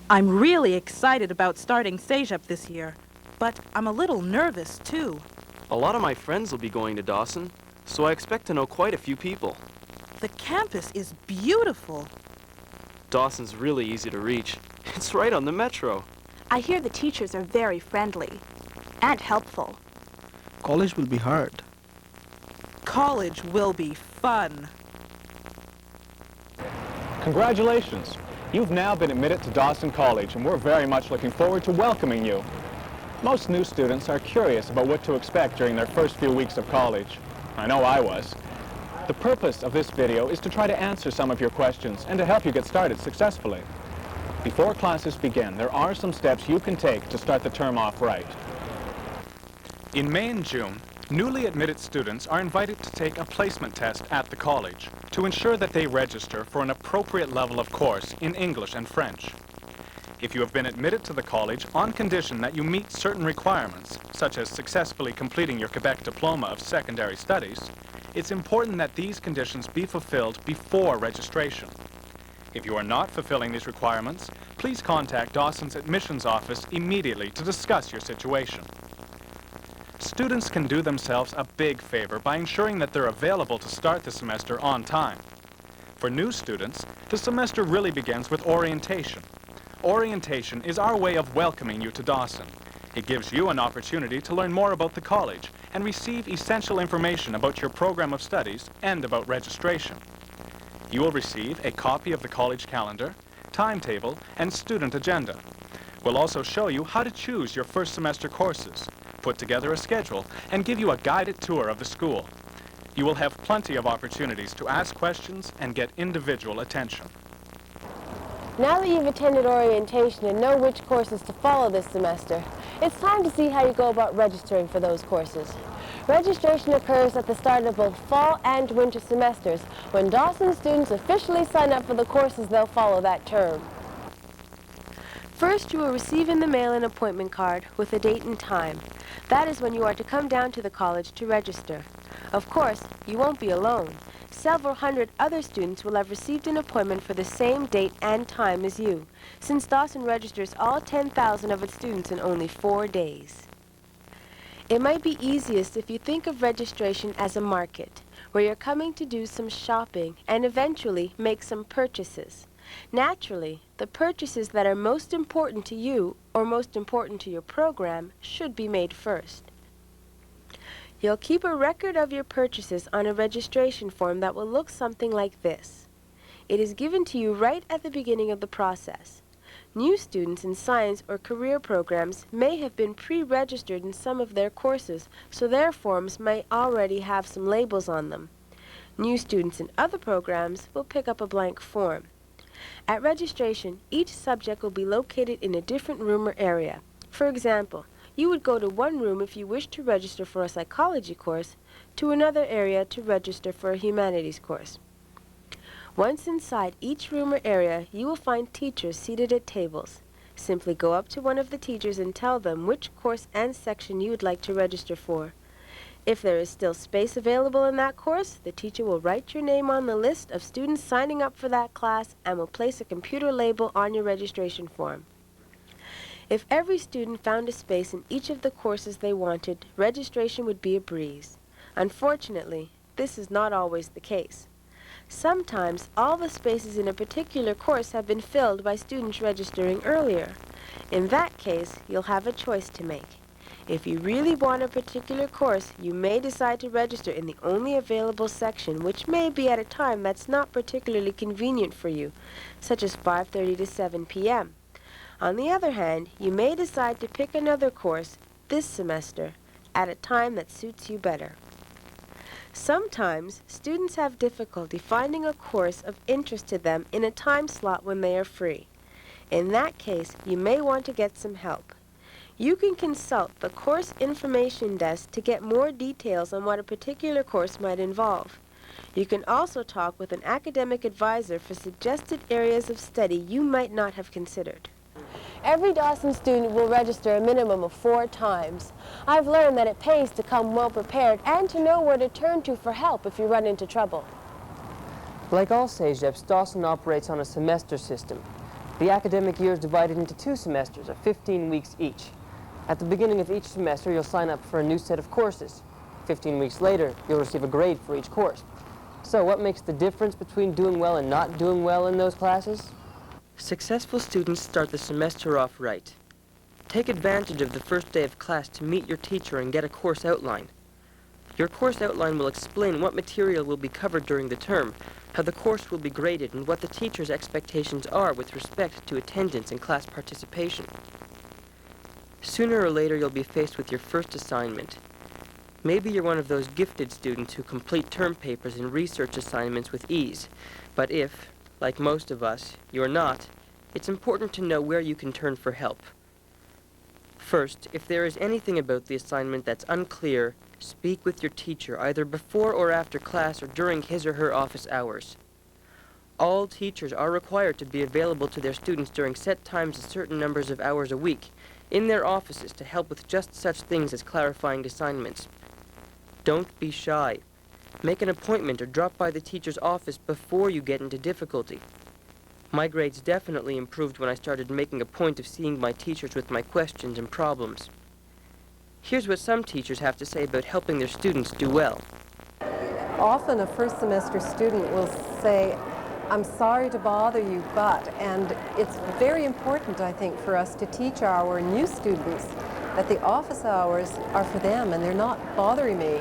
I'm really excited about starting CEGEP this year, but I'm a little nervous too. A lot of my friends will be going to Dawson, so I expect to know quite a few people. The campus is beautiful. Dawson's really easy to reach. It's right on the metro. I hear the teachers are very friendly and helpful. College will be hard. College will be fun. Congratulations! You've now been admitted to Dawson College, and we're very much looking forward to welcoming you. Most new students are curious about what to expect during their first few weeks of college. I know I was. The purpose of this video is to try to answer some of your questions and to help you get started successfully. Before classes begin, there are some steps you can take to start the term off right. In May and June, newly admitted students are invited to take a placement test at the college to ensure that they register for an appropriate level of course in English and French. If you have been admitted to the college on condition that you meet certain requirements, such as successfully completing your Quebec Diploma of Secondary Studies, it's important that these conditions be fulfilled before registration. If you are not fulfilling these requirements, please contact Dawson's admissions office immediately to discuss your situation. Students can do themselves a big favor by ensuring that they're available to start the semester on time. For new students, the semester really begins with orientation. Orientation is our way of welcoming you to Dawson. It gives you an opportunity to learn more about the college and receive essential information about your program of studies and about registration. You will receive a copy of the college calendar, timetable, and student agenda. We'll also show you how to choose your first semester courses, put together a schedule, and give you a guided tour of the school. You will have plenty of opportunities to ask questions and get individual attention. Now that you've attended orientation and know which courses to follow this semester, it's time to see how you go about registering for those courses. Registration occurs at the start of both fall and winter semesters when Dawson students officially sign up for the courses they'll follow that term. First, you will receive in the mail an appointment card with a date and time. That is when you are to come down to the college to register. Of course, you won't be alone. Several hundred other students will have received an appointment for the same date and time as you, since Dawson registers all 10,000 of its students in only 4 days. It might be easiest if you think of registration as a market, where you're coming to do some shopping and eventually make some purchases. Naturally, the purchases that are most important to you or most important to your program should be made first. You'll keep a record of your purchases on a registration form that will look something like this. It is given to you right at the beginning of the process. New students in science or career programs may have been pre-registered in some of their courses, so their forms may already have some labels on them. New students in other programs will pick up a blank form. At registration, each subject will be located in a different room or area. For example, you would go to one room if you wish to register for a psychology course, to another area to register for a humanities course. Once inside each room or area, you will find teachers seated at tables. Simply go up to one of the teachers and tell them which course and section you would like to register for. If there is still space available in that course, the teacher will write your name on the list of students signing up for that class and will place a computer label on your registration form. If every student found a space in each of the courses they wanted, registration would be a breeze. Unfortunately, this is not always the case. Sometimes, all the spaces in a particular course have been filled by students registering earlier. In that case, you'll have a choice to make. If you really want a particular course, you may decide to register in the only available section, which may be at a time that's not particularly convenient for you, such as 5:30 to 7 p.m. On the other hand, you may decide to pick another course this semester at a time that suits you better. Sometimes, students have difficulty finding a course of interest to them in a time slot when they are free. In that case, you may want to get some help. You can consult the course information desk to get more details on what a particular course might involve. You can also talk with an academic advisor for suggested areas of study you might not have considered. Every Dawson student will register a minimum of 4 times. I've learned that it pays to come well prepared and to know where to turn to for help if you run into trouble. Like all CEGEPs, Dawson operates on a semester system. The academic year is divided into 2 semesters of 15 weeks each. At the beginning of each semester, you'll sign up for a new set of courses. 15 weeks later, you'll receive a grade for each course. So what makes the difference between doing well and not doing well in those classes? Successful students start the semester off right. Take advantage of the first day of class to meet your teacher and get a course outline. Your course outline will explain what material will be covered during the term, how the course will be graded, and what the teacher's expectations are with respect to attendance and class participation. Sooner or later, you'll be faced with your first assignment. Maybe you're one of those gifted students who complete term papers and research assignments with ease. But if, like most of us, you're not, it's important to know where you can turn for help. First, if there is anything about the assignment that's unclear, speak with your teacher either before or after class or during his or her office hours. All teachers are required to be available to their students during set times and certain numbers of hours a week in their offices to help with just such things as clarifying assignments. Don't be shy. Make an appointment or drop by the teacher's office before you get into difficulty. My grades definitely improved when I started making a point of seeing my teachers with my questions and problems. Here's what some teachers have to say about helping their students do well. Often a first semester student will say, "I'm sorry to bother you, but," and it's very important, I think, for us to teach our new students that the office hours are for them and they're not bothering me.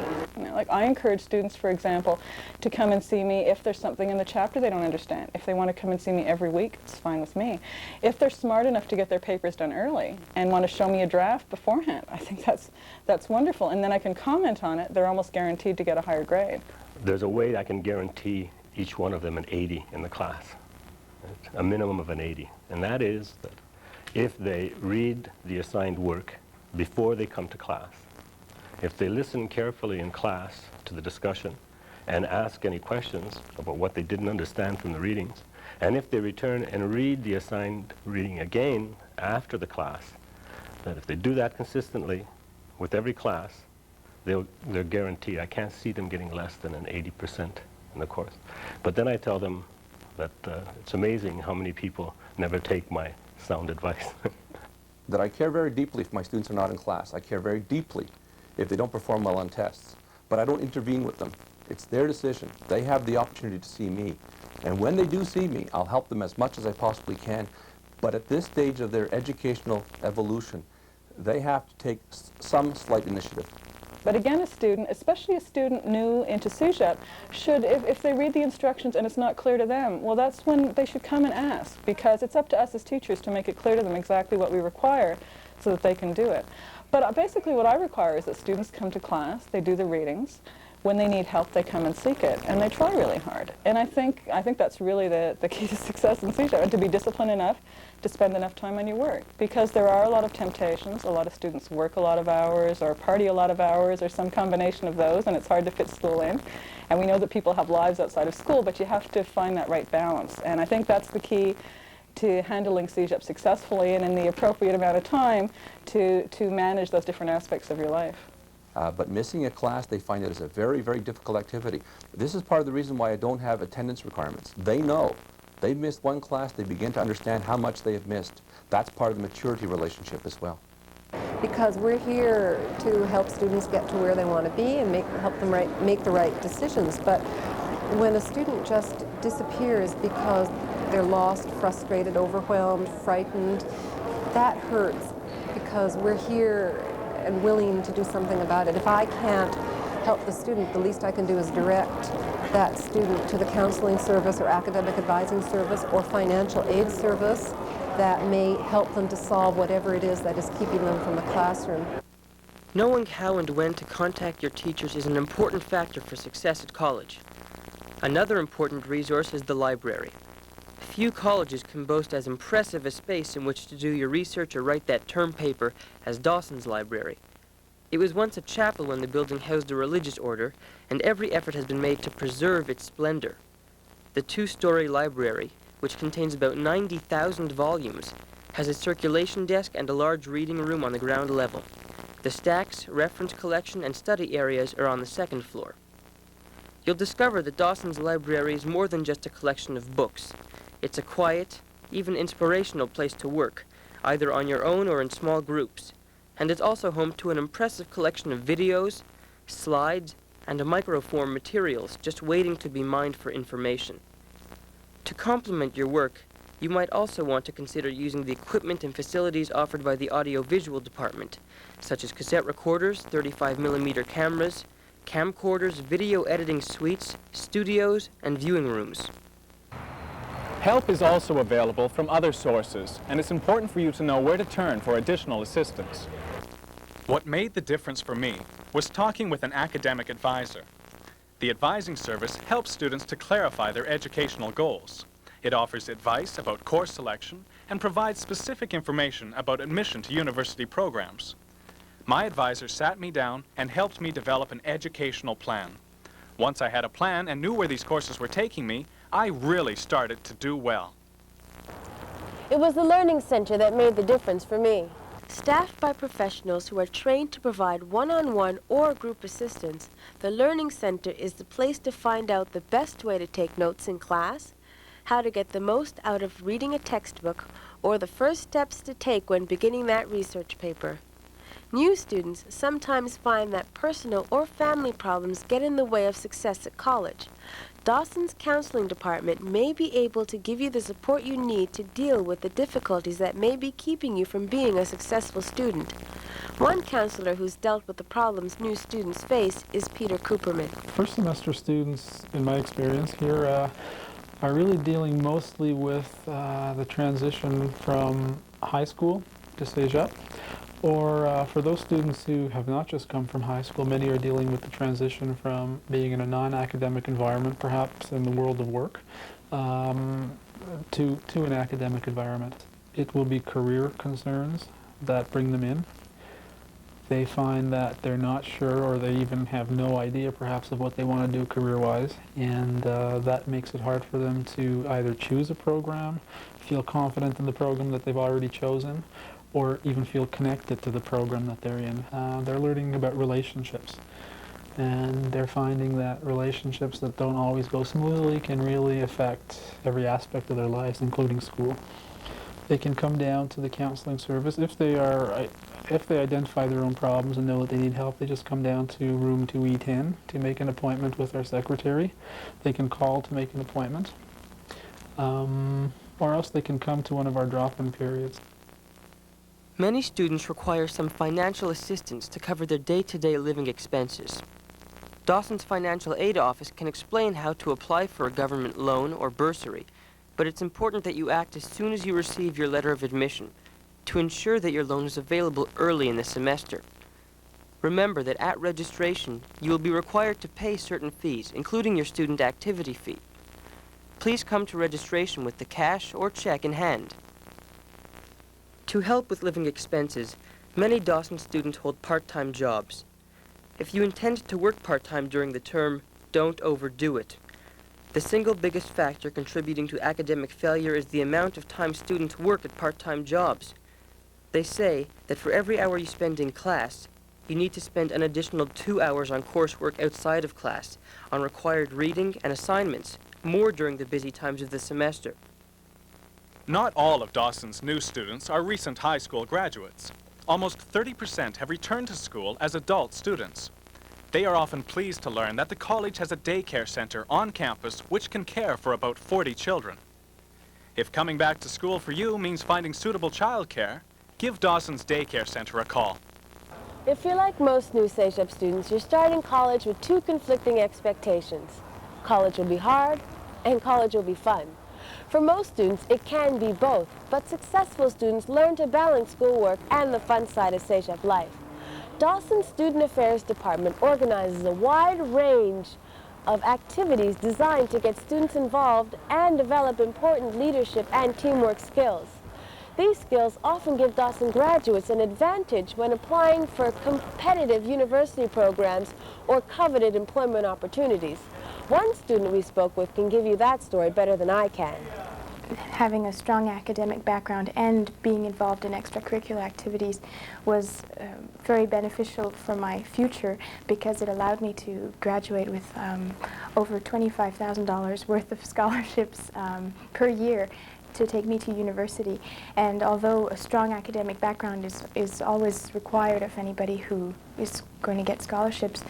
Like, I encourage students, for example, to come and see me if there's something in the chapter they don't understand. If they want to come and see me every week, it's fine with me. If they're smart enough to get their papers done early and want to show me a draft beforehand, I think that's wonderful. And then I can comment on it. They're almost guaranteed to get a higher grade. There's a way I can guarantee each one of them an 80 in the class, a minimum of an 80. And that is that if they read the assigned work before they come to class, if they listen carefully in class to the discussion and ask any questions about what they didn't understand from the readings, and if they return and read the assigned reading again after the class, that if they do that consistently with every class, they're guaranteed. I can't see them getting less than an 80% in the course. But then I tell them that it's amazing how many people never take my sound advice. That I care very deeply if my students are not in class. I care very deeply if they don't perform well on tests. But I don't intervene with them. It's their decision. They have the opportunity to see me. And when they do see me, I'll help them as much as I possibly can. But at this stage of their educational evolution, they have to take some slight initiative. But again, a student, especially a student new into CEGEP, should, if they read the instructions and it's not clear to them, well, that's when they should come and ask, because it's up to us as teachers to make it clear to them exactly what we require so that they can do it. But basically what I require is that students come to class, they do the readings. When they need help, they come and seek it, and they try really hard. And I think that's really the key to success in CEGEP, and to be disciplined enough to spend enough time on your work. Because there are a lot of temptations. A lot of students work a lot of hours, or party a lot of hours, or some combination of those, and it's hard to fit school in. And we know that people have lives outside of school, but you have to find that right balance. And I think that's the key to handling CEGEP successfully and in the appropriate amount of time to manage those different aspects of your life. But missing a class, they find it is a very, very difficult activity. This is part of the reason why I don't have attendance requirements. They know. They've missed one class, they begin to understand how much they have missed. That's part of the maturity relationship as well. Because we're here to help students get to where they want to be and help them make the right decisions. But when a student just disappears because they're lost, frustrated, overwhelmed, frightened, that hurts, because we're here and willing to do something about it. If I can't help the student, the least I can do is direct that student to the counseling service or academic advising service or financial aid service that may help them to solve whatever it is that is keeping them from the classroom. Knowing how and when to contact your teachers is an important factor for success at college. Another important resource is the library. Few colleges can boast as impressive a space in which to do your research or write that term paper as Dawson's library. It was once a chapel when the building housed a religious order, and every effort has been made to preserve its splendor. The 2-story library, which contains about 90,000 volumes, has a circulation desk and a large reading room on the ground level. The stacks, reference collection, and study areas are on the 2nd floor. You'll discover that Dawson's library is more than just a collection of books. It's a quiet, even inspirational place to work, either on your own or in small groups. And it's also home to an impressive collection of videos, slides, and microform materials just waiting to be mined for information. To complement your work, you might also want to consider using the equipment and facilities offered by the audiovisual department, such as cassette recorders, 35mm cameras, camcorders, video editing suites, studios, and viewing rooms. Help is also available from other sources, and it's important for you to know where to turn for additional assistance. What made the difference for me was talking with an academic advisor. The advising service helps students to clarify their educational goals. It offers advice about course selection and provides specific information about admission to university programs. My advisor sat me down and helped me develop an educational plan. Once I had a plan and knew where these courses were taking me, I really started to do well. It was the Learning Center that made the difference for me. Staffed by professionals who are trained to provide one-on-one or group assistance, the Learning Center is the place to find out the best way to take notes in class, how to get the most out of reading a textbook, or the first steps to take when beginning that research paper. New students sometimes find that personal or family problems get in the way of success at college. Dawson's counseling department may be able to give you the support you need to deal with the difficulties that may be keeping you from being a successful student. One counselor who's dealt with the problems new students face is Peter Cooperman. First semester students, in my experience here, are really dealing mostly with the transition from high school to cégep. Or for those students who have not just come from high school, many are dealing with the transition from being in a non-academic environment, perhaps in the world of work, to an academic environment. It will be career concerns that bring them in. They find that they're not sure, or they even have no idea perhaps of what they want to do career-wise, and that makes it hard for them to either choose a program, feel confident in the program that they've already chosen, or even feel connected to the program that they're in. They're learning about relationships, and they're finding that relationships that don't always go smoothly can really affect every aspect of their lives, including school. They can come down to the counseling service if they identify their own problems and know that they need help. They just come down to room 2E10 to make an appointment with our secretary. They can call to make an appointment, or else they can come to one of our drop-in periods. Many students require some financial assistance to cover their day-to-day living expenses. Dawson's Financial Aid Office can explain how to apply for a government loan or bursary, but it's important that you act as soon as you receive your letter of admission to ensure that your loan is available early in the semester. Remember that at registration, you will be required to pay certain fees, including your student activity fee. Please come to registration with the cash or check in hand. To help with living expenses, many Dawson students hold part-time jobs. If you intend to work part-time during the term, don't overdo it. The single biggest factor contributing to academic failure is the amount of time students work at part-time jobs. They say that for every hour you spend in class, you need to spend an additional 2 hours on coursework outside of class, on required reading and assignments, more during the busy times of the semester. Not all of Dawson's new students are recent high school graduates. Almost 30% have returned to school as adult students. They are often pleased to learn that the college has a daycare center on campus which can care for about 40 children. If coming back to school for you means finding suitable childcare, give Dawson's daycare center a call. If you're like most new cégep students, you're starting college with two conflicting expectations. College will be hard, and college will be fun. For most students, it can be both, but successful students learn to balance schoolwork and the fun side of cégep life. Dawson's Student Affairs Department organizes a wide range of activities designed to get students involved and develop important leadership and teamwork skills. These skills often give Dawson graduates an advantage when applying for competitive university programs or coveted employment opportunities. One student we spoke with can give you that story better than I can. Having a strong academic background and being involved in extracurricular activities was very beneficial for my future because it allowed me to graduate with over $25,000 worth of scholarships per year. to take me to university. And although a strong academic background is always required of anybody who is going to get scholarships,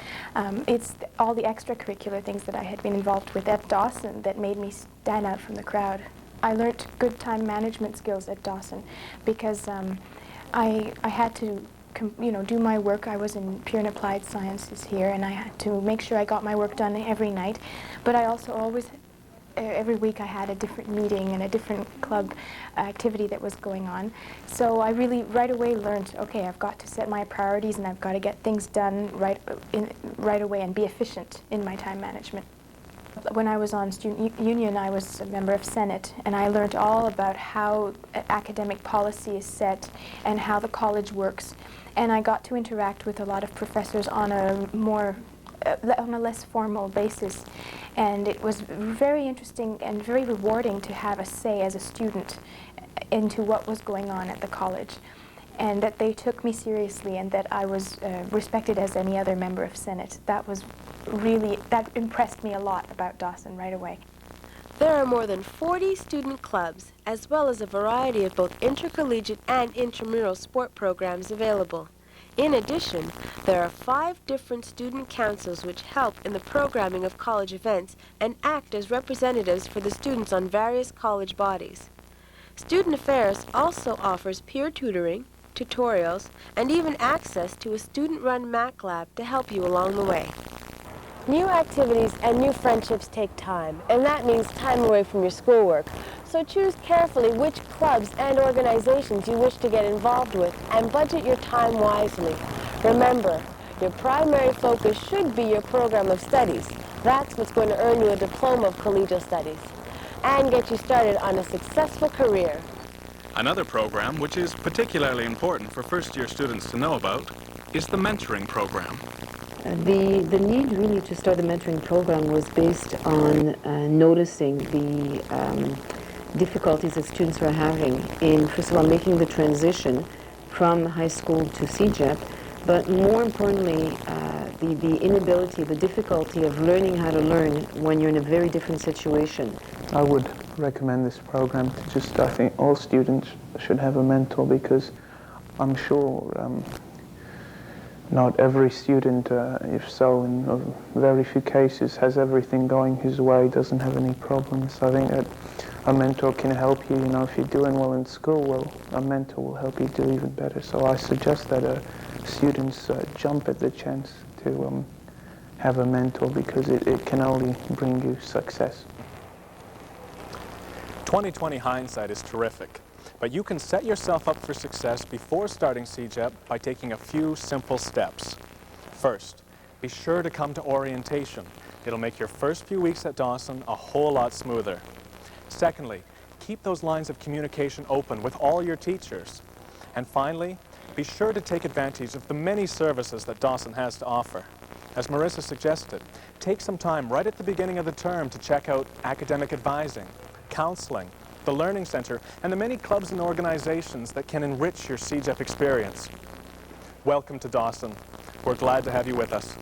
it's all the extracurricular things that I had been involved with at Dawson that made me stand out from the crowd. I learned good time management skills at Dawson because I had to do my work. I was in pure and applied sciences here, and I had to make sure I got my work done every night. But I also always, every week I had a different meeting and a different club activity that was going on. So I really right away learned, okay, I've got to set my priorities and I've got to get things done right away and be efficient in my time management. When I was on student union, I was a member of Senate, and I learned all about how academic policy is set and how the college works. And I got to interact with a lot of professors on a less formal basis. And it was very interesting and very rewarding to have a say as a student into what was going on at the college, and that they took me seriously and that I was respected as any other member of Senate. That impressed me a lot about Dawson right away. There are more than 40 student clubs, as well as a variety of both intercollegiate and intramural sport programs available. In addition, there are 5 different student councils which help in the programming of college events and act as representatives for the students on various college bodies. Student Affairs also offers peer tutoring, tutorials, and even access to a student-run Mac lab to help you along the way. New activities and new friendships take time, and that means time away from your schoolwork. So choose carefully which clubs and organizations you wish to get involved with and budget your time wisely. Remember, your primary focus should be your program of studies. That's what's going to earn you a diploma of collegial studies and get you started on a successful career. Another program which is particularly important for first-year students to know about is the mentoring program. The need really to start the mentoring program was based on noticing the difficulties that students were having in, first of all, making the transition from high school to CEGEP, but more importantly, the inability, the difficulty of learning how to learn when you're in a very different situation. I would recommend this program to I think all students should have a mentor, because I'm sure not every student, if so, in very few cases, has everything going his way, doesn't have any problems. I think that a mentor can help you, if you're doing well in school, well, a mentor will help you do even better. So I suggest that students jump at the chance to have a mentor, because it can only bring you success. 20/20 hindsight is terrific, but you can set yourself up for success before starting CEGEP by taking a few simple steps. First, be sure to come to orientation. It'll make your first few weeks at Dawson a whole lot smoother. Secondly, keep those lines of communication open with all your teachers. And finally, be sure to take advantage of the many services that Dawson has to offer. As Marissa suggested, take some time right at the beginning of the term to check out academic advising, counseling, the Learning Center, and the many clubs and organizations that can enrich your CEGEP experience. Welcome to Dawson. We're glad to have you with us.